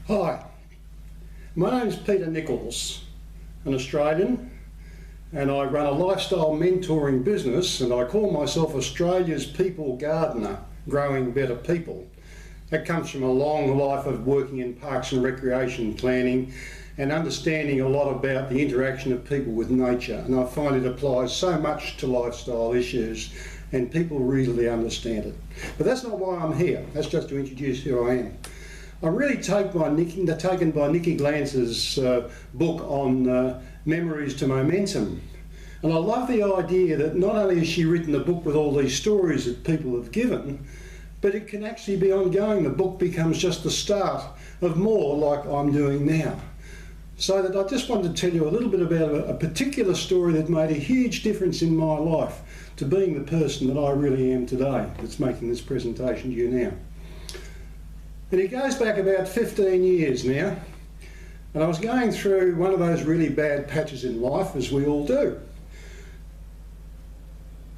Hi, my name's Peter Nichols, an Australian, and I run a lifestyle mentoring business, and I call myself Australia's people gardener, growing better people. That comes from a long life of working in parks and recreation planning and understanding a lot about the interaction of people with nature, and I find it applies so much to lifestyle issues and people really understand it. But that's not why I'm here, that's just to introduce who I am. I'm really taken by Nikki Glantz's book on Memories to Momentum. And I love the idea that not only has she written a book with all these stories that people have given, but it can actually be ongoing. The book becomes just the start of more like I'm doing now. So that I just wanted to tell you a little bit about a particular story that made a huge difference in my life to being the person that I really am today that's making this presentation to you now. And it goes back about 15 years now, and I was going through one of those really bad patches in life, as we all do.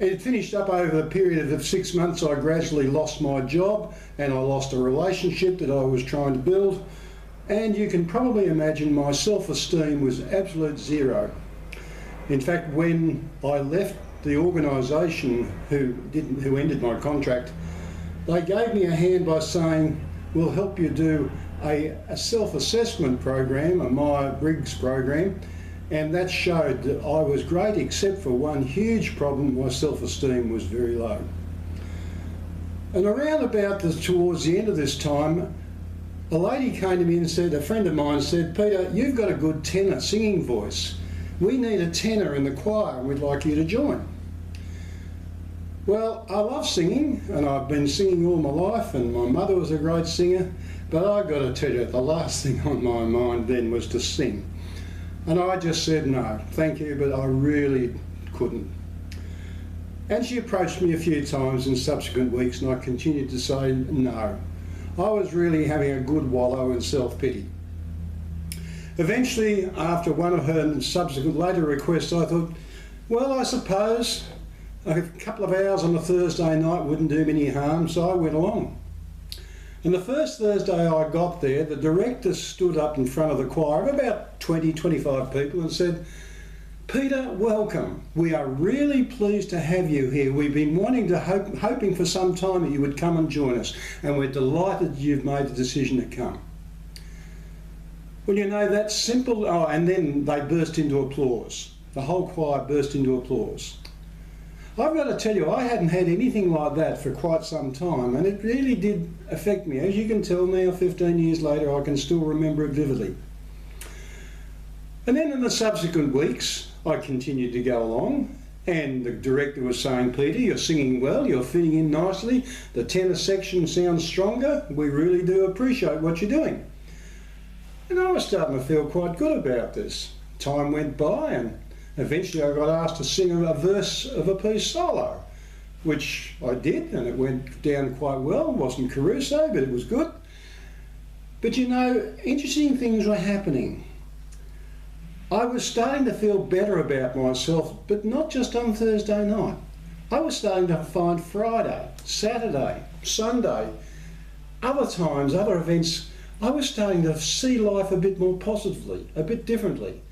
It finished up over a period of 6 months. I gradually lost my job and I lost a relationship that I was trying to build, and you can probably imagine my self-esteem was absolute zero. In fact, when I left the organisation who ended my contract, they gave me a hand by saying, "We'll help you do a self-assessment program, a Myers-Briggs program," and that showed that I was great, except for one huge problem: my self-esteem was very low. And around about towards the end of this time, a lady came to me and said, a friend of mine said, "Peter, you've got a good tenor singing voice. We need a tenor in the choir and we'd like you to join." Well, I love singing, and I've been singing all my life, and my mother was a great singer, but I've got to tell you, the last thing on my mind then was to sing. And I just said, "No, thank you," but I really couldn't. And she approached me a few times in subsequent weeks, and I continued to say no. I was really having a good wallow in self-pity. Eventually, after one of her subsequent later requests, I thought, well, I suppose a couple of hours on a Thursday night wouldn't do me any harm, so I went along. And the first Thursday I got there, the director stood up in front of the choir of about 20-25 people and said, "Peter, welcome. We are really pleased to have you here. We've been hoping for some time that you would come and join us, and we're delighted you've made the decision to come." Well, you know, that's simple. Oh, and then they burst into applause. The whole choir burst into applause. I've got to tell you, I hadn't had anything like that for quite some time, and it really did affect me. As you can tell now, 15 years later, I can still remember it vividly. And then in the subsequent weeks, I continued to go along, and the director was saying, "Peter, you're singing well, you're fitting in nicely, the tenor section sounds stronger, we really do appreciate what you're doing." And I was starting to feel quite good about this. Time went by, and eventually I got asked to sing a verse of a piece solo, which I did, and it went down quite well. It wasn't Caruso, but it was good. But you know, interesting things were happening. I was starting to feel better about myself, but not just on Thursday night. I was starting to find Friday, Saturday, Sunday, other times, other events, I was starting to see life a bit more positively, a bit differently.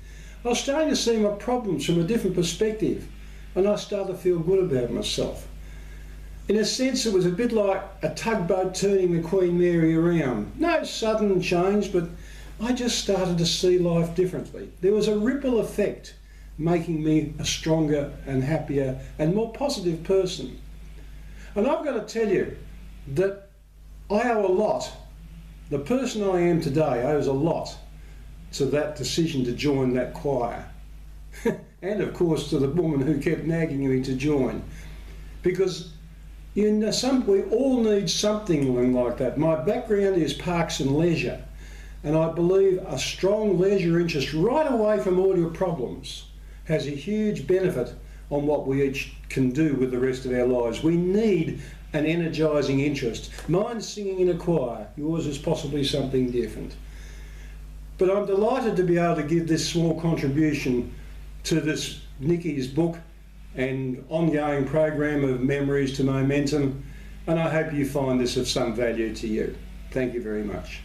I was starting to see my problems from a different perspective, and I started to feel good about myself. In a sense, it was a bit like a tugboat turning the Queen Mary around. No sudden change, but I just started to see life differently. There was a ripple effect making me a stronger and happier and more positive person. And I've got to tell you that I owe a lot. The person I am today owes a lot to that decision to join that choir. And of course to the woman who kept nagging me to join. Because you know, we all need something like that. My background is parks and leisure, and I believe a strong leisure interest right away from all your problems has a huge benefit on what we each can do with the rest of our lives. We need an energising interest. Mine's singing in a choir, yours is possibly something different. But I'm delighted to be able to give this small contribution to this Nikki's book and ongoing program of Memories to Momentum, and I hope you find this of some value to you. Thank you very much.